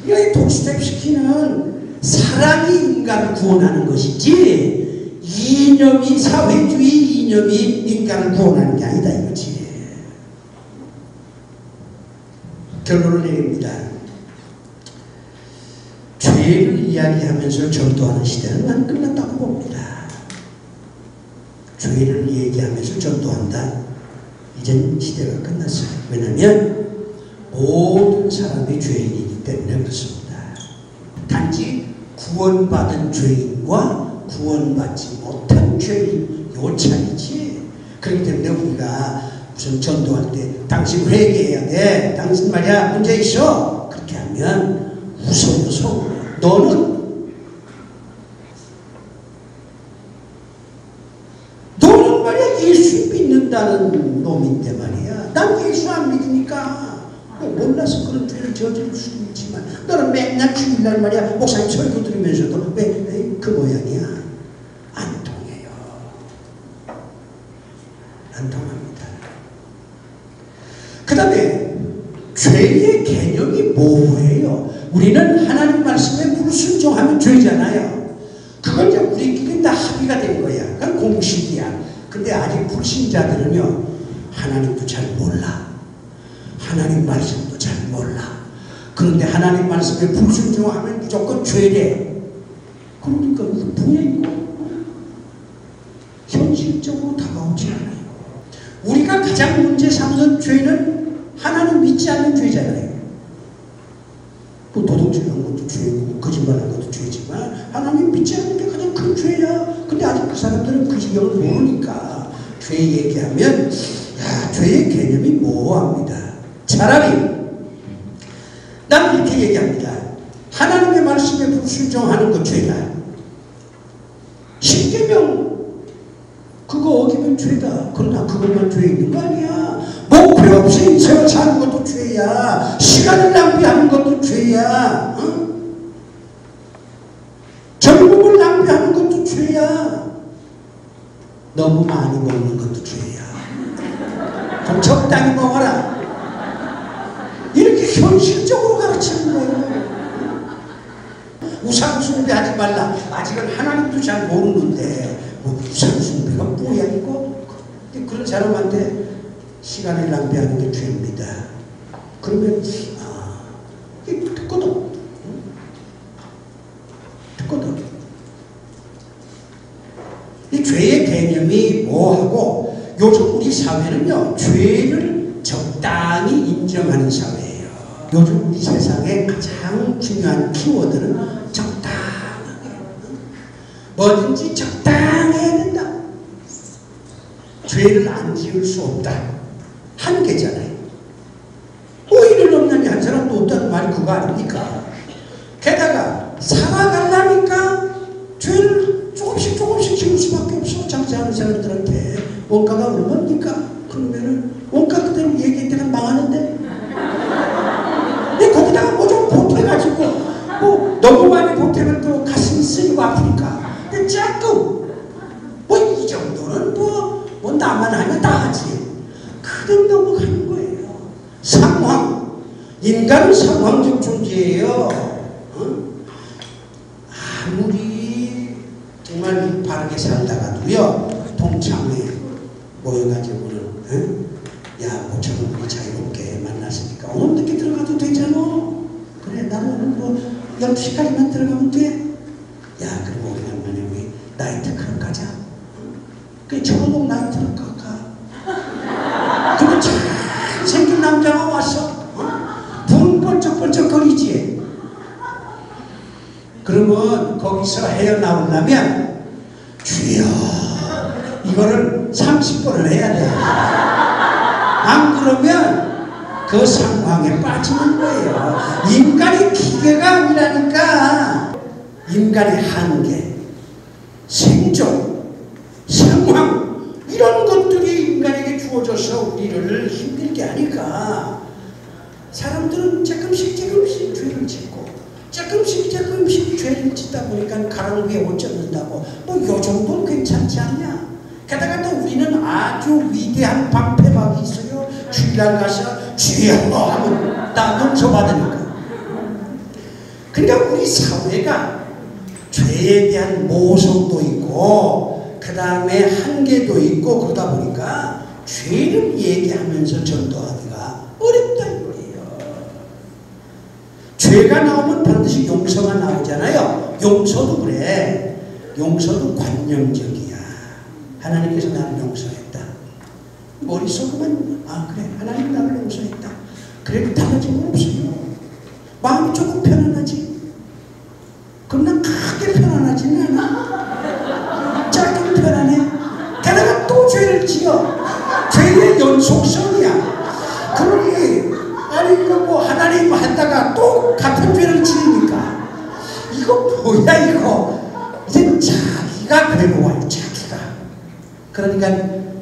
여기 도스토옙스키는 사랑이 인간을 구원하는 것이지 이념이 사회주의 이념이 인간을 구원하는 게 아니다 이거지. 결론을 내립니다. 죄를 이야기하면서 전도하는 시대는 난 끝났다고 봅니다. 죄를 얘기하면서 전도한다. 이젠 시대가 끝났어요. 왜냐하면 모든 사람이 죄인이기 때문에 그렇습니다. 단지 구원받은 죄인과 구원받지 못한 죄인 요 차이지. 그렇기 때문에 우리가 무슨 전도할 때 당신 회개해야 돼. 당신 말이야 문제 있어. 그렇게 하면 웃어요. 속으로. 너는 말이야 예수 믿는다는 놈인데 말이야. 난 예수 안 믿으니까 몰라서 그런 죄를 저지를 수도 있지만 너는 맨날 주일날 말이야 목사님 설교 들으면서도 왜 그 모양이야. 안 통해요. 안 통합니다. 그 다음에 죄의 개념이 뭐예요? 우리는 하나님 말씀에 불순종하면 죄잖아요. 그건 이제 우리끼리 다 합의가 된 거야. 그건 공식이야. 근데 아직 불신자들은요 하나님도 잘 몰라. 하나님 말씀도 잘 몰라. 그런데 하나님 말씀에 불순종하면 무조건 죄래. 그러니까 이거 뭐야 이거? 현실적으로 다가오지 않아요. 우리가 가장 문제 삼는 죄는 하나님 믿지 않는 죄잖아요. 그 도둑질한 것도 죄고 거짓말한 것도 죄지만 하나님 믿지 않는 게 가장 큰 죄야. 근데 아직 그 사람들은 그 지경을 모르니까 죄 얘기하면 야 죄의 개념이 모호합니다. 차라리 난 이렇게 얘기합니다. 하나님의 말씀에 불순종하는 거 죄다. 십계명 그거 어기면 죄다. 그러나 그것만 죄 있는 거 아니야. 목표 없이 인생을 사는 것도 죄야. 시간을 낭비하는 것도 죄야. 응? 젊음을 낭비하는 것도 죄야. 너무 많이 먹는 것도 죄야. 좀 적당히 먹어라. 이렇게 현실적으로 가르치는 거예요. 우상숭배하지 말라. 아직은 하나님도 잘 모르는데 뭐 우상숭배가 뭐야 이거? 그런 사람한테 시간을 낭비하는 게 죄입니다. 그러면 이게 듣거든. 듣거든. 이 죄의 개념이 뭐하고 요즘 우리 사회는요 죄를 적당히 인정하는 사회예요. 요즘 우리 세상의 가장 중요한 키워드는 적당하게 뭐든지 적당해야 된다. 죄를 안 지을 수 없다. 한계잖아요. 오히려 넘나니 한 사람도 없다는 말이 그거 아닙니까? 게다가 살아가려니까 죄를 조금씩 지을 수밖에 없어. 장사하는 사람들한테 원가가 얼마입니까? 그러면은 원가 그대로 얘기했다가 망하는데 근데 거기다가 뭐 좀 보태가지고 뭐 너무 많이 보태면 또 가슴이 쓰리고 아프니까 근데 조금 뭐 이 정도는 뭐 나만 하면 다 하지. 그냥 넘어가는 거예요. 상황. 인간은 상황적 존재예요. 아무리 정말 바르게 살다가도요 동창회 모여가지고는 야 모처럼 우리 자유롭게 만났으니까 오늘 늦게 들어가도 되잖아. 그래 나는 오늘 뭐 12시까지만 들어가면 돼. 야 그럼 오랜만에 우리 나이트 클럽 가자. 그 저녁 나이트 클럽 가. 근데 잘생긴 남자가 왔어. 눈 번쩍번쩍 거리지. 그러면 거기서 헤어나오려면 주여 이거를 30번을 해야 돼. 안 그러면 그 상황에 빠지는 거예요. 인간이 기계가 아니라니까. 인간의 한계, 생존, 상황 이런 것들이 인간에게 주어져서 우리를 힘들게 하니까 사람들은 조금씩 죄를 짓고 조금씩 죄를 짓다 보니까 가랑 위에 옷 젖는다고 뭐 요 정도는 괜찮지 않냐. 게다가 또 우리는 아주 위대한 방패막이 있어요. 주일날 가서 주여 하면 다 용서받으니까. 그러니까 우리 사회가 죄에 대한 모성도 있고 그 다음에 한계도 있고 그러다 보니까 죄를 얘기하면서 전도하기가 어렵다 이거예요. 죄가 나오면 반드시 용서가 나오잖아요. 용서도 그래. 용서도 관념적이야. 하나님께서 나를 용서했다. 머릿속으로만 그래 하나님 나를 용서했다. 그래도 달라진 건 없어요. 마음이 조금 편안하지. 그럼 난 크게 편안하지는 않아. 짧게 편안해. 게다가 또 죄를 지어. 죄의 연속성이야. 그러니 아니 뭐 하나님 한다가 또 같은 죄를 지으니까 이거 뭐야 이거. 이제 자기가 괴로워요. 자기가. 그러니까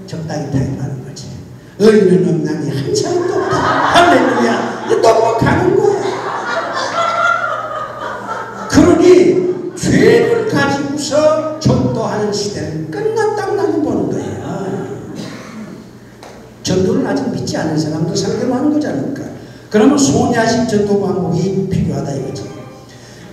적당히 타협하는 거지. 의인은 없나니 한 사람도 없다. 할렐루야. 넘어가는 거야. 그러니 죄를 가지고서 전도하는 시대는 끝났다고 나는 보는 거예요. 전도를 아직 믿지 않은 사람도 상대로 하는 거지 않을까. 그러면 소냐식 전도 방법이 필요하다 이거지.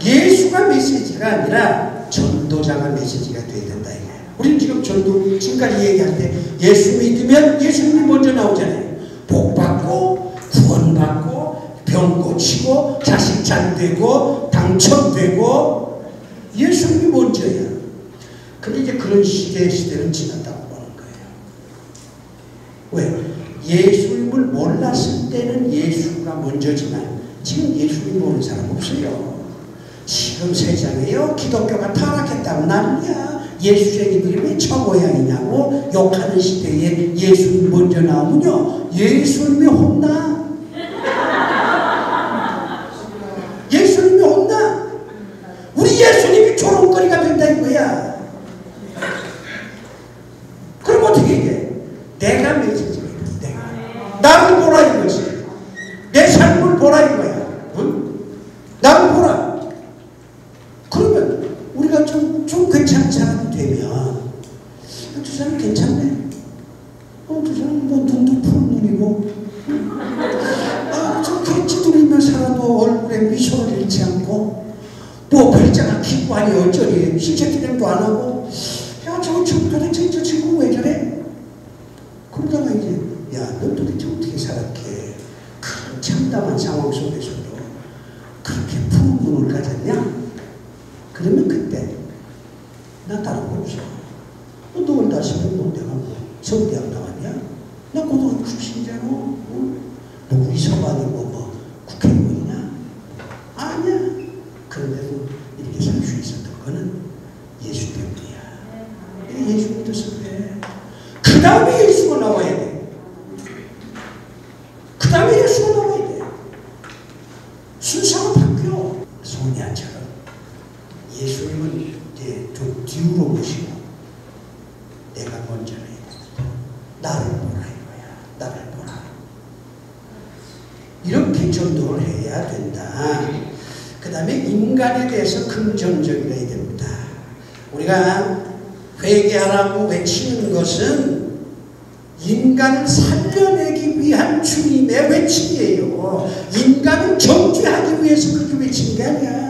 예수가 메시지가 아니라 전도자가 메시지가 돼야 된다 이거예요. 우리는 지금 전도 지금까지 얘기할 때 예수 믿으면 예수님이 먼저 나오잖아요. 복 받고 구원 받고 병 고치고 자식 잘 되고 당첨되고 예수님이 먼저야. 근데 이제 그런 시대는 지났다고 보는 거예요. 왜? 예수님을 몰랐을 때는 예수가 먼저지만 지금 예수님 모르는 사람 없어요. 지금 세상에요 기독교가 타락했다고 난리야. 예수쟁이들이 왜 저 모양이냐고 욕하는 시대에 예수님 먼저 나오면요 예수님이 혼나. 예수님이 혼나. 좀 괜찮은 사람이 되면 저 사람 괜찮네. 저 사람 뭐 눈도 푸른 눈이고 좀 찌두리며 살아도 얼굴에 미소를 잃지 않고 뭐 발자가 기고 하니 어쩌니 신체 기능도 안 하고 도대체 저 친구 왜 저래? 그러다가 이제 너 도대체 어떻게 살았게 큰 참담한 상황 속에서도 그렇게 푸른 눈을 가졌냐? 그러면 그때 나 다른 거 없어. 너 올다 싶으면 너 내가 뭐 서울대학 나왔냐? 나 고등학교 출신이잖아. 누구 이서방이 뭐 국회의원이냐? 아니야. 그런데도 이렇게 살 수 있었던 거는 예수 때문이야. 예수 믿어서 그래. 그 다음에 예수가 나와야 돼. 그 다음에 예수가 나와야 돼. 순서가 바뀌어. 소냐처럼 예수님은 이제 좀 뒤로 모시고 내가 먼저 해야 된다. 나를 보라 이거야. 나를 보라. 이렇게 전도를 해야 된다. 그 다음에 인간에 대해서 긍정적이어야 됩니다. 우리가 회개하라고 외치는 것은 인간을 살려내기 위한 주님의 외침이에요. 인간을 정죄하기 위해서 그렇게 외치는 게 아니야.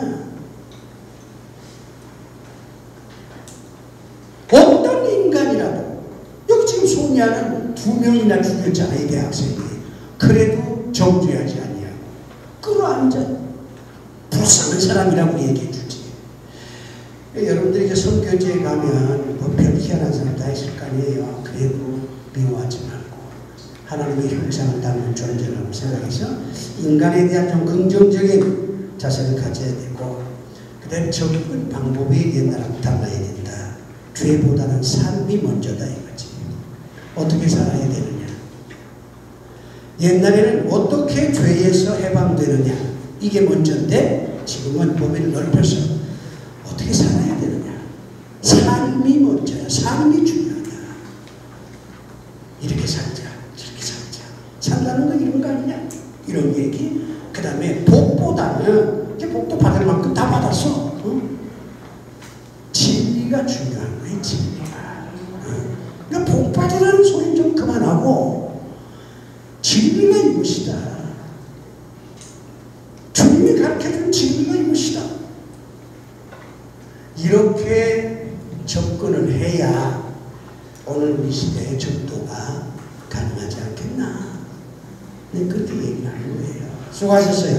어떤 인간이라도 여기 지금 소냐는 2명이나 죽였잖아요. 이 대학생이. 그래도 정죄하지 아니하고 끌어앉아 불쌍한 사람이라고 얘기해 주지. 여러분들이 이제 선교지에 가면 뭐 별 희한한 사람 다 있을 거 아니에요. 그래도 미워하지 말고 하나님의 형상을 닮은 존재라고 생각해서 인간에 대한 좀 긍정적인 자세를 가져야 되고, 그 다음에 접근 방법이 옛날하고 달라야 된다. 죄보다는 삶이 먼저다 이거지. 어떻게 살아야 되느냐. 옛날에는 어떻게 죄에서 해방되느냐 이게 먼저인데, 지금은 범위를 넓혀서 어떻게 살아야 되느냐. 삶이 먼저야. 삶이 중요하다. 이렇게 살자, 저렇게 살자. 산다는 건 이런 거 아니냐, 이런 얘기. 그 다음에 복보다는 이제 복도 받을 만큼 다 받았어. 진리가 중요한 거야. 진리가. 그러니까 복 받으라는 소리 좀 그만하고 진리가 이것이다. 주님이 가르쳐준 진리가 이것이다. 이렇게 접근을 해야 오늘 이 시대의 전도가 가능하지 않겠나. 네, 그렇게 얘기를 하는 거예요. 수고하셨어요.